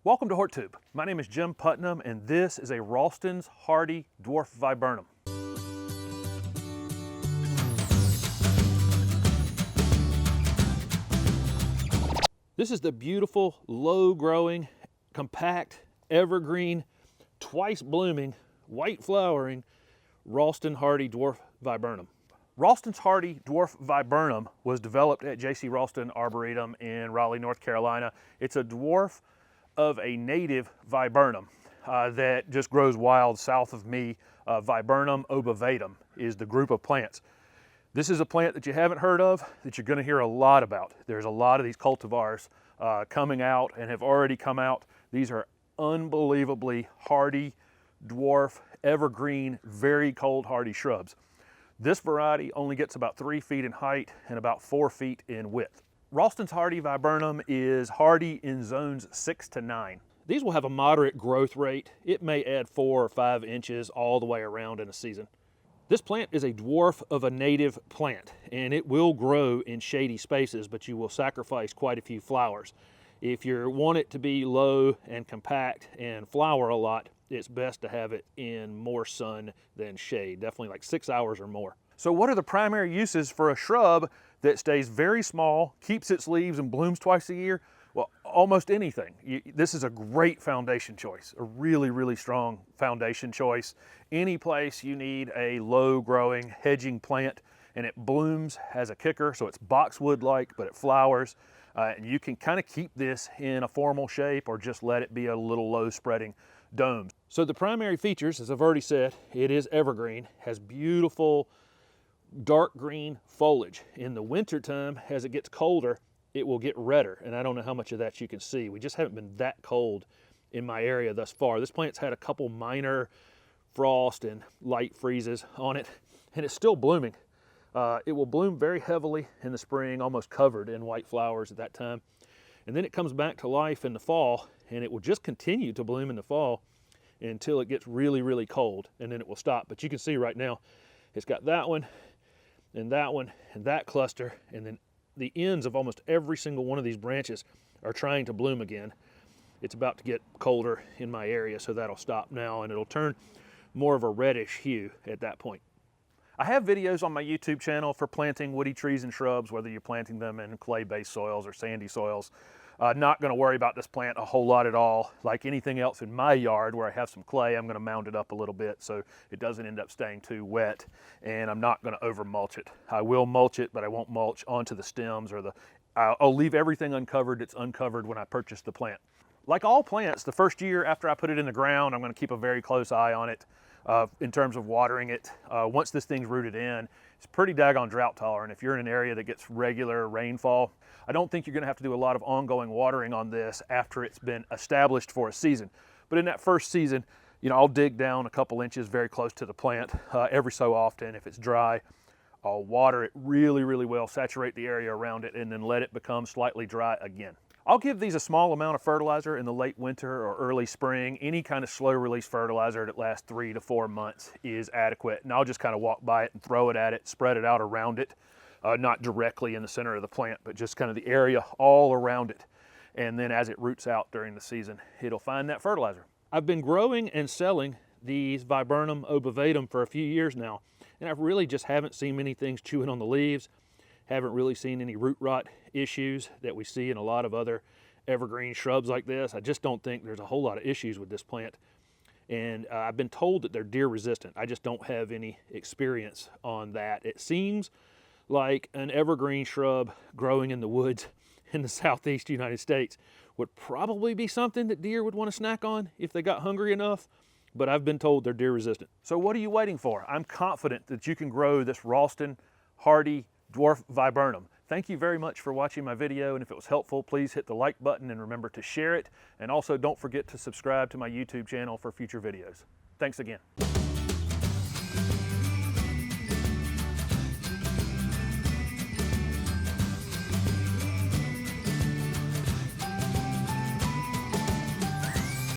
Welcome to HortTube. My name is Jim Putnam and this is a Raulston Hardy Dwarf Viburnum. This is the beautiful, low-growing, compact, evergreen, twice blooming, white flowering Raulston Hardy Dwarf Viburnum. Raulston Hardy Dwarf Viburnum was developed at J.C. Raulston Arboretum in Raleigh, North Carolina. It's a dwarf of a native viburnum that just grows wild south of me. Viburnum obovatum is the group of plants. This is a plant that you haven't heard of that you're going to hear a lot about. There's a lot of these cultivars coming out and have already come out. These are unbelievably hardy, dwarf, evergreen, very cold hardy shrubs. This variety only gets about 3 feet in height and about 4 feet in width. Raulston Hardy Viburnum is hardy in zones 6 to 9. These will have a moderate growth rate. It may add 4 or 5 inches all the way around in a season. This plant is a dwarf of a native plant and it will grow in shady spaces, but you will sacrifice quite a few flowers. If you want it to be low and compact and flower a lot, it's best to have it in more sun than shade, definitely like 6 hours or more. So what are the primary uses for a shrub that stays very small, keeps its leaves and blooms twice a year? Well, almost anything. This is a great foundation choice, a really, really strong foundation choice. Any place you need a low growing hedging plant and it blooms as a kicker, so it's boxwood-like, but it flowers. And you can kind of keep this in a formal shape or just let it be a little low spreading dome. So the primary features, as I've already said, it is evergreen, has beautiful dark green foliage. In the winter time, as it gets colder, it will get redder, and I don't know how much of that you can see. We just haven't been that cold in my area thus far. This plant's had a couple minor frost and light freezes on it, and it's still blooming. It will bloom very heavily in the spring, almost covered in white flowers at that time. And then it comes back to life in the fall, and it will just continue to bloom in the fall until it gets really, really cold, and then it will stop. But you can see right now, it's got that one, and that one, and that cluster, and then the ends of almost every single one of these branches are trying to bloom again. It's about to get colder in my area, so that'll stop now, and it'll turn more of a reddish hue at that point. I have videos on my YouTube channel for planting woody trees and shrubs, whether you're planting them in clay-based soils or sandy soils. Not going to worry about this plant a whole lot at all. Like anything else in my yard where I have some clay, I'm going to mound it up a little bit so it doesn't end up staying too wet, and I'm not going to over mulch it. I will mulch it, but I won't mulch onto the stems or I'll leave everything uncovered that's uncovered when I purchase the plant. Like all plants, the first year after I put it in the ground, I'm going to keep a very close eye on it in terms of watering it. Once this thing's rooted in, it's pretty daggone drought tolerant. If you're in an area that gets regular rainfall, I don't think you're going to have to do a lot of ongoing watering on this after it's been established for a season. But in that first season, you know, I'll dig down a couple inches very close to the plant every so often. If it's dry, I'll water it really, really well, saturate the area around it, and then let it become slightly dry again. I'll give these a small amount of fertilizer in the late winter or early spring. Any kind of slow release fertilizer that lasts 3 to 4 months is adequate. And I'll just kind of walk by it and throw it at it, spread it out around it, not directly in the center of the plant, but just kind of the area all around it. And then as it roots out during the season, it'll find that fertilizer. I've been growing and selling these Viburnum obovatum for a few years now, and I really just haven't seen many things chewing on the leaves. Haven't really seen any root rot issues that we see in a lot of other evergreen shrubs like this. I just don't think there's a whole lot of issues with this plant. And I've been told that they're deer resistant. I just don't have any experience on that. It seems like an evergreen shrub growing in the woods in the southeast United States would probably be something that deer would want to snack on if they got hungry enough, but I've been told they're deer resistant. So what are you waiting for? I'm confident that you can grow this Raulston Hardy Dwarf Viburnum. Thank you very much for watching my video, and if it was helpful, please hit the like button and remember to share it. And also don't forget to subscribe to my YouTube channel for future videos. Thanks again.